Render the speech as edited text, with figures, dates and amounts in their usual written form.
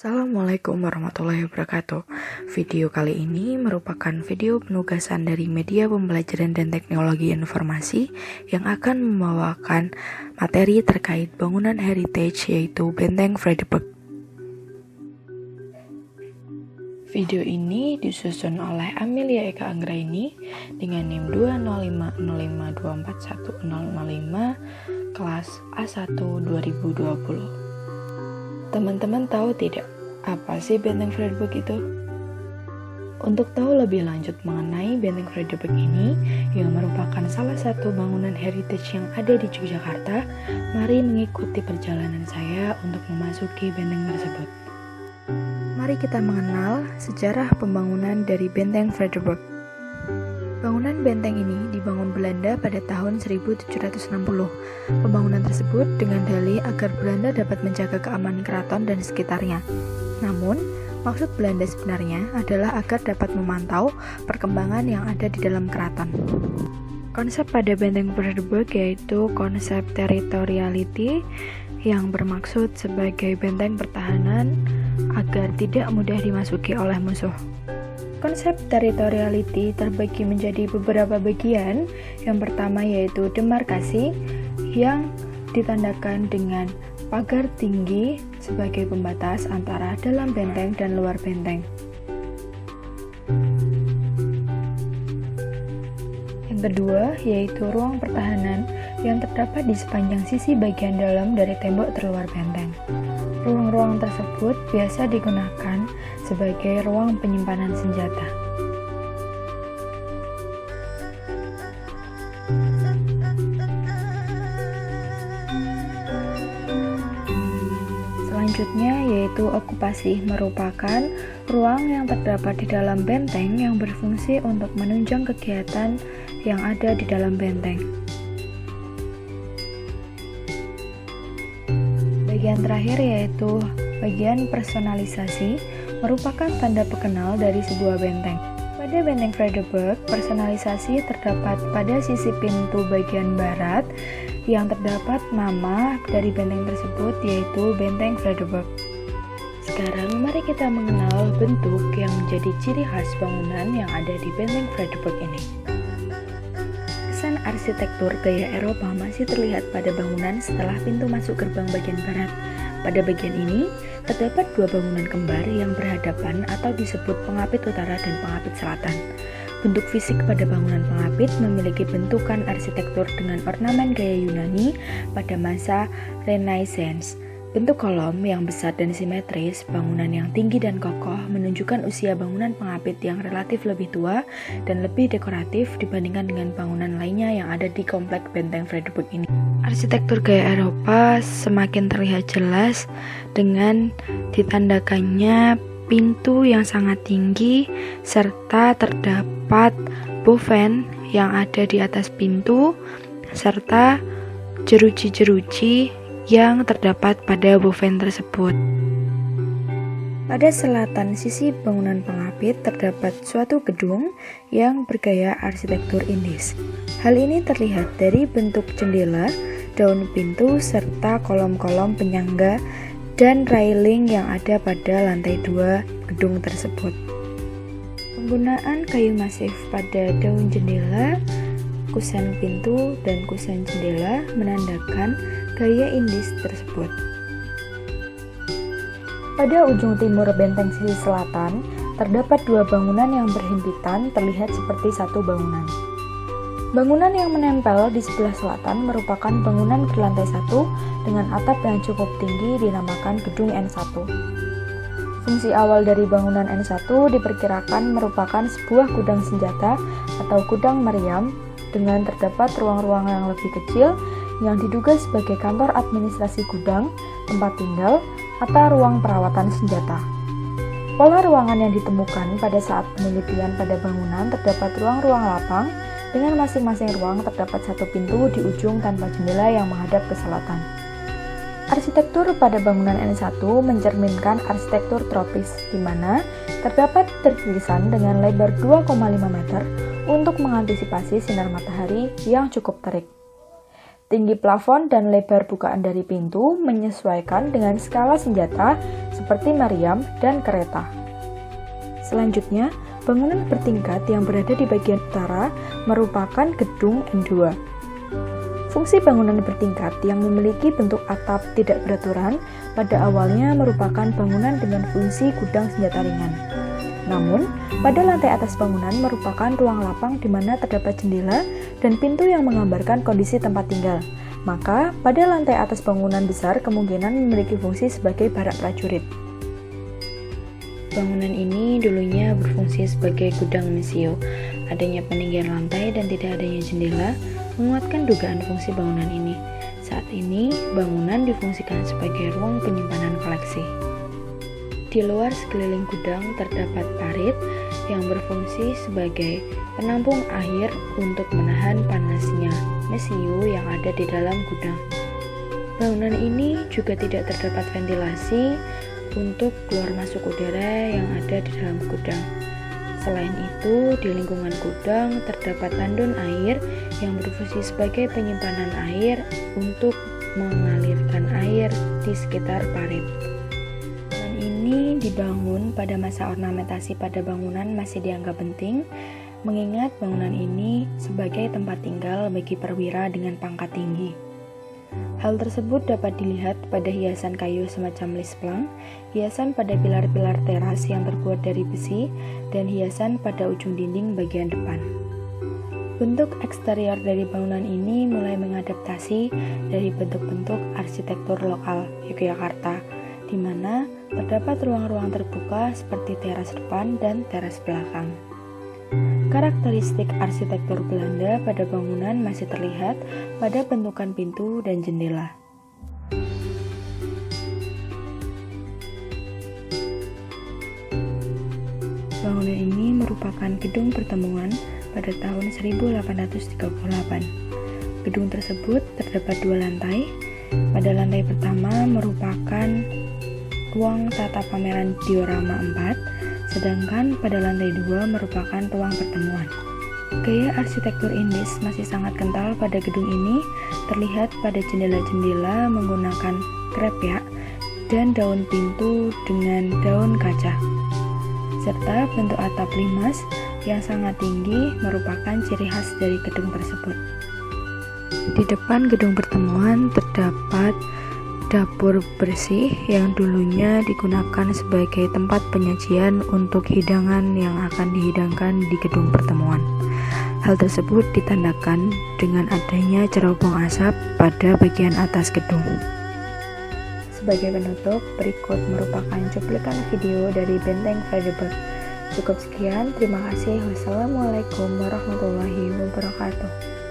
Assalamualaikum warahmatullahi wabarakatuh. Video kali ini merupakan video penugasan dari media pembelajaran dan teknologi informasi yang akan membawakan materi terkait bangunan heritage yaitu Benteng Vredenburg. Video ini disusun oleh Amelia Eka Anggraini dengan NIM 20505241005 kelas A1 2020. Teman-teman tahu tidak, apa sih Benteng Vredenburg itu? Untuk tahu lebih lanjut mengenai Benteng Vredenburg ini, yang merupakan salah satu bangunan heritage yang ada di Yogyakarta, mari mengikuti perjalanan saya untuk memasuki benteng tersebut. Mari kita mengenal sejarah pembangunan dari Benteng Vredenburg. Bangunan benteng ini dibangun Belanda pada tahun 1760. Pembangunan tersebut dengan dalih agar Belanda dapat menjaga keamanan keraton dan sekitarnya. Namun, maksud Belanda sebenarnya adalah agar dapat memantau perkembangan yang ada di dalam keraton. Konsep pada Benteng Vredenburg yaitu konsep territoriality yang bermaksud sebagai benteng pertahanan agar tidak mudah dimasuki oleh musuh. Konsep territoriality terbagi menjadi beberapa bagian. Yang pertama yaitu demarkasi yang ditandakan dengan pagar tinggi sebagai pembatas antara dalam benteng dan luar benteng. Yang kedua yaitu ruang pertahanan yang terdapat di sepanjang sisi bagian dalam dari tembok terluar benteng. Ruang-ruang tersebut biasa digunakan sebagai ruang penyimpanan senjata. Selanjutnya yaitu okupasi, merupakan ruang yang terdapat di dalam benteng yang berfungsi untuk menunjang kegiatan yang ada di dalam benteng. Bagian terakhir yaitu bagian personalisasi, merupakan tanda pengenal dari sebuah benteng. Pada Benteng Vredenburg, personalisasi terdapat pada sisi pintu bagian barat yang terdapat nama dari benteng tersebut yaitu Benteng Vredenburg. Sekarang mari kita mengenal bentuk yang menjadi ciri khas bangunan yang ada di Benteng Vredenburg ini. Kesan arsitektur gaya Eropa masih terlihat pada bangunan setelah pintu masuk gerbang bagian barat. Pada bagian ini, terdapat dua bangunan kembar yang berhadapan atau disebut pengapit utara dan pengapit selatan. Bentuk fisik pada bangunan pengapit memiliki bentukan arsitektur dengan ornamen gaya Yunani pada masa Renaissance. Bentuk kolom yang besar dan simetris, bangunan yang tinggi dan kokoh menunjukkan usia bangunan pengapit yang relatif lebih tua dan lebih dekoratif dibandingkan dengan bangunan lainnya yang ada di komplek Benteng Vredenburg ini. Arsitektur gaya Eropa semakin terlihat jelas dengan ditandakannya pintu yang sangat tinggi serta terdapat boven yang ada di atas pintu serta jeruji-jeruji yang terdapat pada boven tersebut. Pada selatan sisi bangunan pengapit terdapat suatu gedung yang bergaya arsitektur Indis. Hal ini terlihat dari bentuk jendela, daun pintu, serta kolom-kolom penyangga dan railing yang ada pada lantai 2 gedung tersebut. Penggunaan kayu masif pada daun jendela, kusen pintu, dan kusen jendela menandakan gaya Indis tersebut. Pada ujung timur benteng sisi selatan, terdapat dua bangunan yang berhimpitan terlihat seperti satu bangunan. Bangunan yang menempel di sebelah selatan merupakan bangunan berlantai 1 dengan atap yang cukup tinggi dinamakan gedung N1. Fungsi awal dari bangunan N1 diperkirakan merupakan sebuah gudang senjata atau gudang meriam dengan terdapat ruang-ruang yang lebih kecil yang diduga sebagai kantor administrasi gudang, tempat tinggal, atau ruang perawatan senjata. Pola ruangan yang ditemukan pada saat penelitian pada bangunan terdapat ruang-ruang lapang dengan masing-masing ruang terdapat satu pintu di ujung tanpa jendela yang menghadap ke selatan. Arsitektur pada bangunan N1 mencerminkan arsitektur tropis, di mana terdapat tertulisan dengan lebar 2,5 meter untuk mengantisipasi sinar matahari yang cukup terik. Tinggi plafon dan lebar bukaan dari pintu menyesuaikan dengan skala senjata seperti meriam dan kereta. Selanjutnya, bangunan bertingkat yang berada di bagian utara merupakan gedung N2. Fungsi bangunan bertingkat yang memiliki bentuk atap tidak beraturan pada awalnya merupakan bangunan dengan fungsi gudang senjata ringan. Namun, pada lantai atas bangunan merupakan ruang lapang di mana terdapat jendela dan pintu yang menggambarkan kondisi tempat tinggal. Maka, pada lantai atas bangunan besar kemungkinan memiliki fungsi sebagai barak prajurit. Bangunan ini dulunya berfungsi sebagai gudang mesio. Adanya peninggian lantai dan tidak adanya jendela menguatkan dugaan fungsi bangunan ini. Saat ini, bangunan difungsikan sebagai ruang penyimpanan koleksi. Di luar sekeliling gudang terdapat parit yang berfungsi sebagai penampung air untuk menahan panasnya mesio yang ada di dalam gudang. Bangunan ini juga tidak terdapat ventilasi untuk keluar masuk udara yang ada di dalam gudang. Selain itu, di lingkungan gudang terdapat tandon air yang berfungsi sebagai penyimpanan air untuk mengalirkan air di sekitar parit. Ini dibangun pada masa ornamentasi pada bangunan masih dianggap penting, mengingat bangunan ini sebagai tempat tinggal bagi perwira dengan pangkat tinggi. Hal tersebut dapat dilihat pada hiasan kayu semacam lisplang, hiasan pada pilar-pilar teras yang terbuat dari besi, dan hiasan pada ujung dinding bagian depan. Bentuk eksterior dari bangunan ini mulai mengadaptasi dari bentuk-bentuk arsitektur lokal Yogyakarta, di mana terdapat ruang-ruang terbuka seperti teras depan dan teras belakang. Karakteristik arsitektur Belanda pada bangunan masih terlihat pada bentukan pintu dan jendela. Bangunan ini merupakan gedung pertemuan pada tahun 1838. Gedung tersebut terdapat 2 lantai. Pada lantai pertama merupakan ruang tata pameran diorama 4, sedangkan pada lantai 2 merupakan ruang pertemuan. Gaya arsitektur Indis masih sangat kental pada gedung ini, terlihat pada jendela-jendela menggunakan krepyak dan daun pintu dengan daun kaca, serta bentuk atap limas yang sangat tinggi merupakan ciri khas dari gedung tersebut. Di depan gedung pertemuan terdapat dapur bersih yang dulunya digunakan sebagai tempat penyajian untuk hidangan yang akan dihidangkan di gedung pertemuan. Hal tersebut ditandakan dengan adanya cerobong asap pada bagian atas gedung. Sebagai penutup, berikut merupakan cuplikan video dari Benteng Friedeburg. Cukup sekian, terima kasih. Wassalamualaikum warahmatullahi wabarakatuh.